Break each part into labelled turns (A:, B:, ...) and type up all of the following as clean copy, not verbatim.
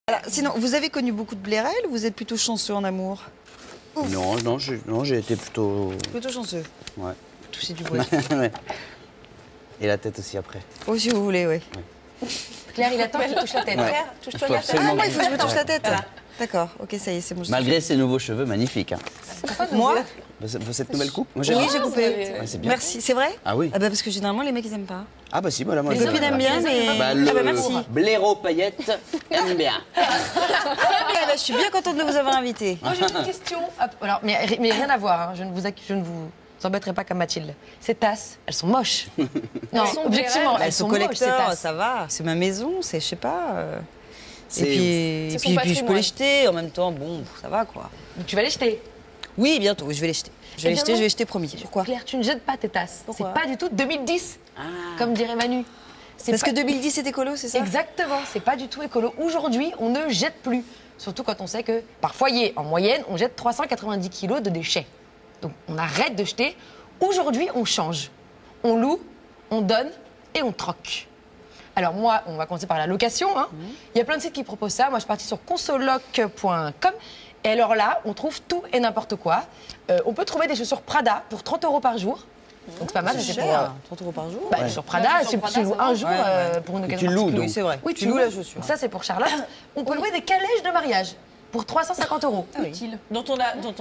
A: Alors, sinon, vous avez connu beaucoup de blérel ou vous êtes plutôt chanceux en amour?
B: Non, j'ai été plutôt...
A: Plutôt chanceux.
B: Ouais.
A: Toucher du bois.
B: Ouais. Et la tête aussi après.
A: Oh, si vous voulez, oui.
C: Claire, il attend que tu touches la tête.
B: Ouais.
C: Claire, touche-toi
B: Faut
C: la tête.
B: absolument
A: Ah, moi, il faut que je me touche la tête.
C: Voilà.
A: D'accord, ok, ça y est, c'est bon.
B: Malgré ses nouveaux cheveux magnifiques. Hein.
A: Moi?
B: Cette nouvelle coupe? Moi,
A: Oui, j'ai coupé.
B: Ouais, c'est bien.
A: Merci, c'est vrai?
B: Ah oui.
A: Ah bah parce que généralement, les mecs, ils aiment pas.
B: Ah bah si, voilà, moi
A: Les copines aiment bien, mais...
B: Bah,
A: Ah bah
B: le
A: merci.
B: blaireau paillette aime bien.
A: Ah bah, je suis bien contente de vous avoir invité.
C: Moi, j'ai une question. Alors, mais rien à voir, hein. Je ne vous embêterai pas comme Mathilde. Ces tasses, elles sont moches. Non, objectivement, elles sont moches, ces
A: collector,
C: tasses.
A: ça va. C'est ma maison, c'est, je sais pas...
B: C'est-
A: Et puis je peux les jeter en même temps, bon, ça va quoi.
C: Donc, tu vas les jeter.
A: Oui, bientôt, je vais les jeter. Je vais
C: Eh
A: les
C: bien
A: jeter,
C: non.
A: je vais les jeter, promis. Pourquoi?
C: Claire, tu ne jettes pas tes tasses.
A: Pourquoi
C: C'est pas du tout 2010, comme dirait Manu. C'est
A: Parce
C: pas-
A: que 2010 c'est écolo, c'est ça?
C: Exactement, c'est pas du tout écolo. Aujourd'hui, on ne jette plus. Surtout quand on sait que par foyer, en moyenne, on jette 390 kilos de déchets. Donc on arrête de jeter. Aujourd'hui, on change. On loue, on donne et on troque. Alors moi, on va commencer par la location. Hein. Il y a plein de sites qui proposent ça. Moi, je suis partie sur consoloc.com. Et alors là, on trouve tout et n'importe quoi. On peut trouver des chaussures Prada pour 30 € par jour. Donc c'est pas mal.
A: C'est
C: c'est
A: cher, 30 € par jour.
C: bah, sur Prada, tu loues un jour pour une occasion
B: tu loues,
C: particulière.
B: donc.
A: Oui, c'est vrai.
C: Oui, tu loues la chaussure. Ça, c'est pour Charlotte. On peut louer des calèches de mariage pour 350 €.
A: Utile.
D: Dont on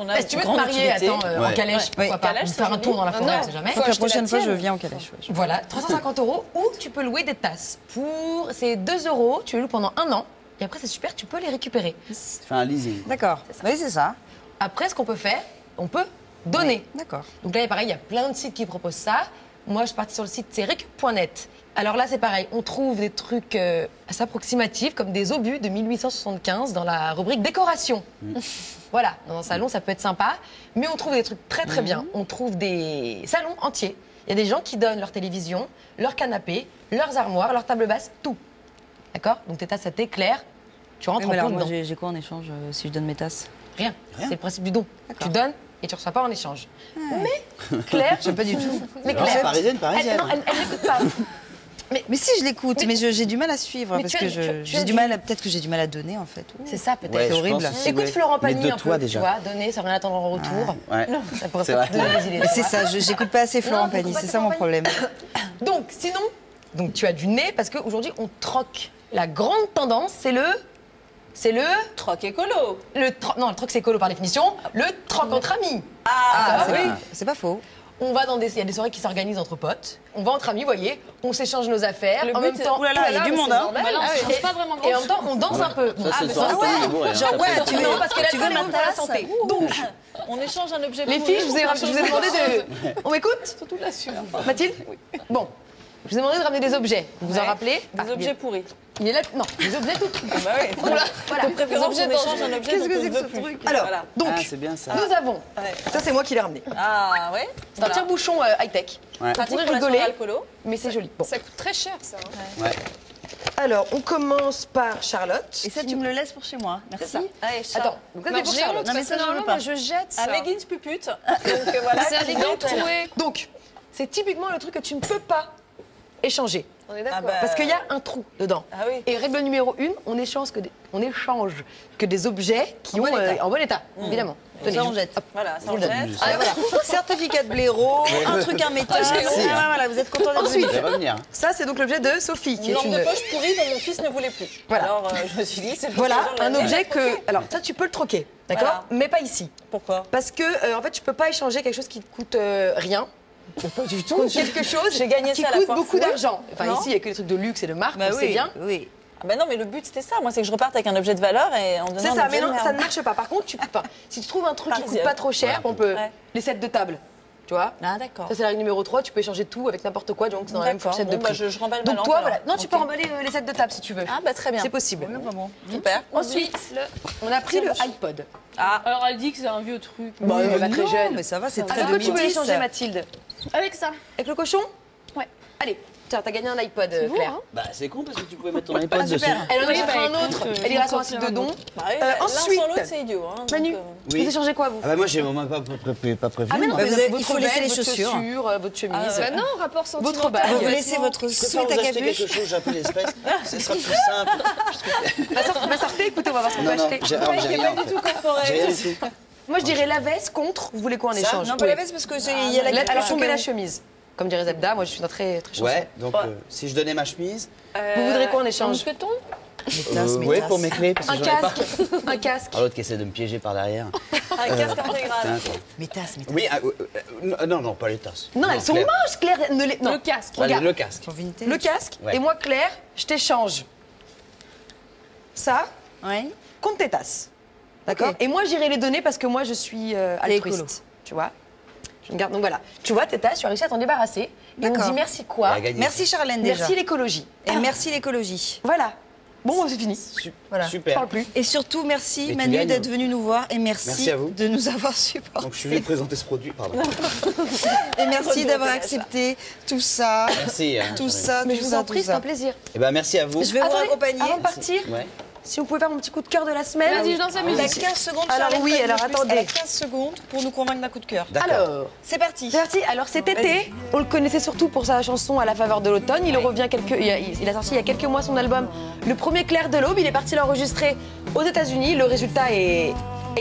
D: a
C: Si tu veux te
D: grande
C: marier,
D: utilité.
C: attends, en
B: Ouais.
C: calèche, pourquoi
A: Ouais.
C: pas
D: Calèche,
C: Ou faire
D: c'est
C: un tour dans la
D: joli.
C: forêt,
D: Ah
C: on sait jamais.
D: non.
A: Donc la
D: acheter la
A: prochaine fois, je
D: tienne.
A: viens en calèche. Ouais.
C: Voilà, 350 € ou tu peux louer des tasses. Pour ces 2 €, tu les loues pendant 1 an. Et après, c'est super, tu peux les récupérer.
B: Fais un leasing.
A: D'accord. Oui, c'est ça.
C: Après, ce qu'on peut faire, on peut donner.
A: D'accord.
C: Donc là, pareil, il y a plein de sites qui proposent ça. Moi, je suis partie sur le site c'est recup.net. Alors là, c'est pareil, on trouve des trucs assez approximatifs, comme des obus de 1875 dans la rubrique décoration. Voilà, dans un salon, ça peut être sympa. Mais on trouve des trucs très très bien. On trouve des salons entiers. Il y a des gens qui donnent leur télévision, leur canapé, leurs armoires, leur table basse, tout. D'accord? Donc tes tasses, ça t'éclaire. Tu rentres
A: Oui, mais
C: en
A: alors,
C: plein
A: moi,
C: dedans.
A: j'ai quoi en échange si je donne mes tasses?
C: Rien. C'est le principe du don. Tu donnes et tu reçois pas en échange.
A: Ah.
C: Mais Claire,
A: J'aime pas du tout.
C: mais
B: Non,
C: Claire,
B: parisienne.
C: elle n'écoute pas.
A: Mais si, je l'écoute, mais j'ai du mal à suivre
C: Mais
A: parce
C: tu
A: que
C: as
A: j'ai du mal, peut-être que j'ai du mal à donner en fait.
C: C'est ça peut-être.
B: Ouais,
A: c'est
B: je
A: horrible.
B: pense,
C: Écoute
B: ouais.
C: Florent
B: Mais
C: Pagny
B: de
C: un
B: toi
C: peu,
B: déjà.
C: tu vois, donner sans rien attendre en retour.
B: Ouais.
C: Ça pourrait
B: C'est
C: peut-être
B: vrai.
C: donner des idées.
A: C'est ça, j'écoute pas assez Florent
C: Non,
A: Pagny,
C: t'écoutes pas
A: c'est
C: assez
A: ça mon
C: Florent
A: problème.
C: Donc, sinon, donc tu as du nez parce qu'aujourd'hui, on troque. La grande tendance, c'est le
D: Troc écolo.
C: non, le troc c'est écolo par définition. Le troc entre amis.
A: Ah,
C: oui.
A: c'est pas faux.
C: On va il y a des soirées qui s'organisent entre potes. On va entre amis, vous voyez. On s'échange nos affaires.
D: Le
C: en
D: but,
C: même temps,
A: Ouh là là, il y a du monde, hein.
D: Bah là, on change pas vraiment
C: et en même temps, on danse un peu.
B: Ça, c'est le
C: mais
B: soir,
C: ça,
B: tout le monde est bourré, hein.
A: Genre, ouais, tu veux,
C: non, parce que là,
A: tu veux
C: c'est
A: ma
C: bon pour la
A: tasse?
C: santé. Donc,
D: On échange un objet.
C: les
D: pourri
C: filles, je vous ai
D: pour
C: demandé
D: quelque chose
C: de. On m'écoute
D: Surtout la sueur.
C: Mathilde Bon. Je vous ai demandé de ramener des objets. Vous vous en
D: Ouais.
C: rappelez
D: Des objets pourris.
C: Il est là. Non, des objets tout.
D: Bah oui.
C: Voilà.
D: De préférence,
C: Des objets
D: on échange un objet
A: Qu'est-ce
D: dont
A: que
D: on
A: c'est
D: ne
A: que
D: veut
A: ce
D: plus.
A: truc?
C: Alors,
D: Voilà.
C: donc,
B: Ah, c'est bien ça.
C: nous avons.
D: Ouais.
C: Ça, c'est moi qui l'ai ramené.
D: Ah ouais.
C: C'est un tire-bouchon high-tech.
B: Ouais.
C: On
D: Pratique
C: pourrait
D: pour la
C: rigoler,
D: soirée alcoolo.
C: mais c'est joli. Bon.
E: Ça coûte très cher, ça. Hein.
B: Ouais.
C: Alors, on commence par Charlotte.
A: Et ça, tu me le laisses pour chez moi.
C: C'est
A: Merci.
C: ça.
D: Allez, Charles.
C: Attends, donc ça, c'est
E: Alors,
C: pour
E: j'ai
C: Charlotte.
E: honte,
A: Non, mais
E: parce
A: ça,
E: que
A: je veux
E: normalement,
A: pas.
E: moi, je jette ça.
D: À Meggins Puput. Donc voilà.
E: C'est un légume troué.
C: Donc, c'est typiquement le truc que tu ne peux pas échanger.
E: On est d'accord.
D: Ah bah,
C: Parce qu'il y a un trou dedans.
D: Ah oui.
C: Et règle numéro 1, on échange que des objets qui
A: En
C: ont
A: bon état.
C: en bon état, évidemment.
A: Donc ça, on jette.
D: Voilà, ça
C: On
D: on
C: le
D: jette.
C: donne.
A: Ah, voilà. Certificat de blaireau, un truc, un métal.
B: Merci, hein.
A: Voilà, vous êtes content d'être
C: Ensuite,
A: venu.
B: Ça va venir.
C: Ça, c'est donc l'objet de Sophie, qui
D: Une
C: est
D: lampe
C: une...
D: de poche pourrie dont mon fils ne voulait plus.
C: Voilà.
D: Alors je me suis dit, c'est
C: Voilà,
D: l'occasion de
C: un
D: la
C: objet
D: mettre.
C: que... Alors, ça, tu peux le troquer, d'accord?
D: Voilà.
C: Mais pas ici.
D: Pourquoi?
C: Parce que, en fait, tu peux pas échanger quelque chose qui te coûte rien. Pas du tout. Quelque chose
D: J'ai gagné
C: qui
D: ça à la
C: coûte
D: foire
C: beaucoup
D: fouille.
C: d'argent. Enfin,
D: Non.
C: ici, il y a que des trucs de luxe et de marque,
A: Bah
C: on sait
A: oui,
C: bien.
A: oui.
D: Ah ben non, mais le but c'était ça. Moi, c'est que je reparte avec un objet de valeur et en donnant
C: C'est
D: un
C: ça,
D: objet
C: mais non,
D: de merde.
C: ça ne marche pas. Par contre, si tu trouves un truc qui coûte
D: Parisien.
C: pas trop cher, on peut...
D: Ouais.
C: Les sets de table, tu vois?
D: Ah d'accord.
C: Ça, c'est la règle numéro 3, tu peux échanger tout avec n'importe quoi, donc c'est dans la même
D: D'accord.
C: fourchette de
D: Bon, bah,
C: prix.
D: je remballe ma
C: Donc
D: lampe,
C: toi,
D: alors.
C: voilà. Non, tu peux
D: Ok.
C: remballer les sets de table si tu veux.
D: Ah bah très bien.
C: C'est possible.
D: Super.
C: Ensuite, on a pris le iPod.
D: Ah.
E: Alors, elle dit que c'est un vieux truc.
C: Bon, elle est pas très
A: Non,
C: jeune.
A: mais ça va, c'est très
C: Avec quoi tu veux
A: 2010.
C: échanger, Mathilde?
E: Avec ça.
C: Avec le cochon?
E: Ouais.
C: Allez, Tiens, t'as gagné un iPod,
E: C'est beau,
C: Claire.
E: hein.
B: Bah, c'est con parce que tu pouvais mettre ton iPod dessus.
D: super.
C: Elle en
E: Oui,
C: achètera un autre. Elle ira sur un site de dons.
D: Bah oui, l'un
C: ensuite,
D: sans l'autre, c'est idiot. Hein,
C: Manu,
D: donc,
B: Oui.
C: vous échangez quoi, vous?
B: Ah bah moi, j'ai vraiment pas prévu.
C: Ah mais non,
B: moi.
C: mais
A: vous avez-
C: votre
A: il faut laisser
C: veste,
A: les
C: votre
A: chaussures.
C: votre chemise.
E: Bah non, rapport sentimental.
C: Votre bague.
A: Vous laissez votre
B: Je préfère
A: sweat
B: vous
A: à
B: acheter
A: capuche.
B: quelque chose, j'ai un peu l'espèce. Ce sera plus simple.
C: Bah sortez, écoutez, on va voir ce qu'on peut
B: Non, non,
C: acheter.
B: j'ai alors, j'ai rien en fait. J'ai rien du tout.
C: Moi, je dirais la veste contre, vous voulez quoi en
B: Ça
C: échange?
A: Non, pas la veste parce qu'il y a la
C: Alors,
A: capuche.
C: tombez la chemise. Comme dirait Zebda, moi, je suis très chanson.
B: Ouais, donc si je donnais ma chemise.
C: Vous voudrez quoi en
E: Un
C: échange?
E: mousqueton.
B: Ouais, pour mes clés, parce que
C: Un
B: j'en ai pas.
C: casque. Un casque.
B: Ah, l'autre qui essaie de me piéger par derrière.
D: Un casque intégral.
B: Putain, quoi.
A: Mes tasses, mes tasses.
B: Oui, non, pas les tasses.
C: Non, elles sont
B: Claire.
C: moches, Claire. Non.
E: Le casque.
B: Allez,
C: Regarde.
B: le casque.
A: Sont vintage.
C: Le casque.
B: Ouais.
C: Et moi, Claire, je t'échange ça
A: Ouais.
C: contre tes tasses. D'accord.
A: Ok.
C: Et moi, j'irai les donner parce que moi, je suis
A: écolo.
C: altruiste. Tu vois. Je me garde. Donc voilà. Tu vois, tes tasses, tu as réussi à t'en débarrasser. Et on
A: D'accord.
C: dit merci quoi?
B: Elle a gagné.
A: Merci Charlène déjà.
C: Merci l'écologie.
A: Et merci l'écologie.
C: Voilà. Bon, c'est fini.
A: Voilà.
C: Je
B: Super.
C: parle plus.
A: Et surtout, merci
B: Et tu
A: Manu
B: gagnes.
A: d'être venu nous voir et
B: Merci à vous.
A: de nous avoir supportés.
B: Donc je suis venu présenter ce produit, pardon.
A: Et merci d'avoir accepté tout ça.
B: Merci.
A: Tout ça,
C: Mais
A: tout
C: je vous
A: ça,
C: en prie,
A: tout
C: c'est un
A: ça.
C: plaisir.
B: Et ben merci à vous.
A: Je vais vous
C: Attendez,
A: raccompagner.
C: avant de partir,
B: Ouais.
C: si vous pouvez faire mon petit coup de cœur de la semaine.
E: Vas-y, je danse la
A: Elle a
E: musique.
A: 15 secondes,
C: Alors
A: Charlène,
C: oui,
A: pas
C: alors
A: plus.
C: attendez.
A: Elle a 15 secondes pour nous convaincre d'un coup de cœur.
B: D'accord.
C: Alors,
A: C'est parti.
C: c'est parti. Alors cet été, on le connaissait surtout pour sa chanson À la faveur de l'automne. Il revient il a sorti il y a quelques mois son album Le premier clair de l'aube. Il est parti l'enregistrer aux États-Unis. Le résultat est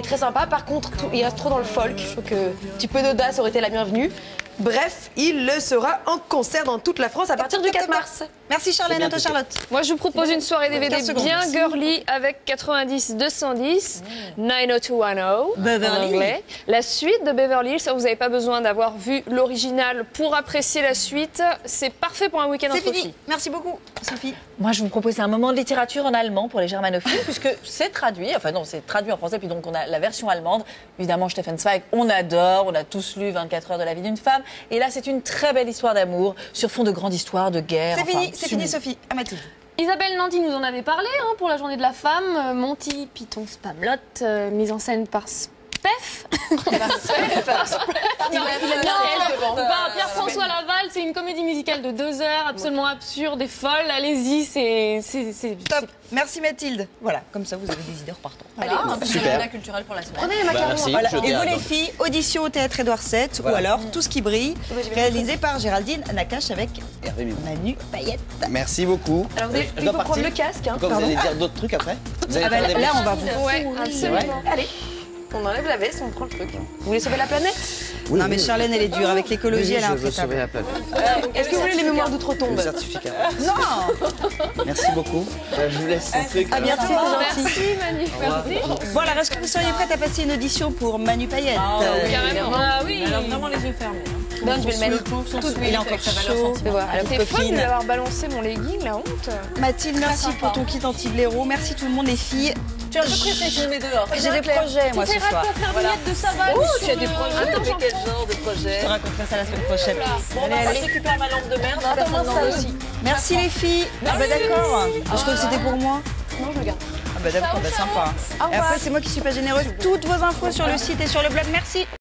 C: très sympa. Par contre, il reste trop dans le folk. Je trouve que un petit peu d'audace aurait été la bienvenue. Bref, il le sera en concert dans toute la France à partir du 4 mars.
A: Merci Charlène, à toi Charlotte.
E: Moi, je vous propose une soirée DVD
A: 15 secondes.
E: bien girly avec 90-210, 90210
A: Beverly.
E: en anglais. La suite de Beverly Hills, vous n'avez pas besoin d'avoir vu l'original pour apprécier la suite. C'est parfait pour un week-end
A: C'est
E: entre
A: fini.
E: filles.
A: Merci beaucoup, Sophie.
D: Moi, je vous propose un moment de littérature en allemand pour les germanophiles, puisque c'est traduit, enfin non, c'est traduit en français, puis donc on a la version allemande. Évidemment, Stefan Zweig, on adore, on a tous lu 24 heures de la vie d'une femme. Et là, c'est une très belle histoire d'amour, sur fond de grande histoire, de guerre.
A: C'est
D: enfin,
A: fini,
D: sublime.
A: Sophie. À Mathilde.
E: Isabelle Nanty nous en avait parlé pour la journée de la femme. Monty Python Spamelot, mise en scène par Spef. Par Pierre-François Laval, c'est une comédie musicale de 2 heures, absolument absurde et folle. Allez-y, c'est
A: Top. Merci Mathilde. Voilà, comme ça vous avez des idées repartant.
D: Voilà, un petit
B: Super.
D: agenda culturel pour la semaine.
C: Prenez les
B: Bah,
C: macarons.
B: merci.
A: Voilà.
B: Je
A: Et
B: garde,
A: vous les
B: donc.
A: filles, audition au théâtre Édouard VII ou
B: Voilà.
A: alors Tout ce qui brille, réalisé par Géraldine Nakache avec
B: Hervé Mimon.
A: Manu Payette.
B: Merci beaucoup.
C: Alors, vous allez-
B: Je
C: il
B: dois
C: faut prendre
B: partir.
C: le casque. Hein.
B: Pourquoi vous allez dire d'autres trucs après? Vous allez
A: Ah bah,
B: faire des
A: là,
B: bruits
A: on va vous.
E: Ouais,
B: C'est vrai?
C: Allez, on enlève la veste, on prend le truc. Vous voulez sauver la planète?
B: Oui,
A: Non mais
B: oui.
A: Charlène elle est dure avec l'écologie, elle est
B: je veux sauver
A: intraitable.
B: la planète.
C: Est-ce que vous voulez les mémoires
B: Le
C: d'outre-tombe?
B: certificat.
A: Non.
B: Merci beaucoup. Je vous laisse un truc.
A: À bientôt.
E: Merci Manu. Merci.
A: Bon alors est-ce que vous seriez prête à passer une audition pour Manu Payette?
E: Carrément. Ah oui.
D: Alors vraiment les yeux fermés.
C: Non, je vais le mettre.
A: Il est encore chaud.
C: Fais voir. Alors,
E: T'es folle de
A: copine.
E: l'avoir balancé mon legging, la honte.
A: Mathilde, merci pour ton kit anti-blaireau. Merci tout le monde les filles.
D: Tu es un peu pressée, tu me mets dehors.
A: J'ai des projets moi ce soir.
E: de savane.
D: Oh, tu as des projets.
E: Attends,
D: Mais quel genre de projet?
A: Je te raconterai ça la semaine prochaine.
D: Bon, bah, je récupère ma lampe de merde.
C: Attends, ça aussi.
A: Merci les filles. Ah bah d'accord. Je crois que c'était pour moi.
C: Non, je regarde.
A: Ah bah d'accord, bah sympa.
C: Au
A: Et
C: revoir.
A: après c'est moi qui suis pas généreuse. Toutes vos infos sur le site et sur le blog. Merci.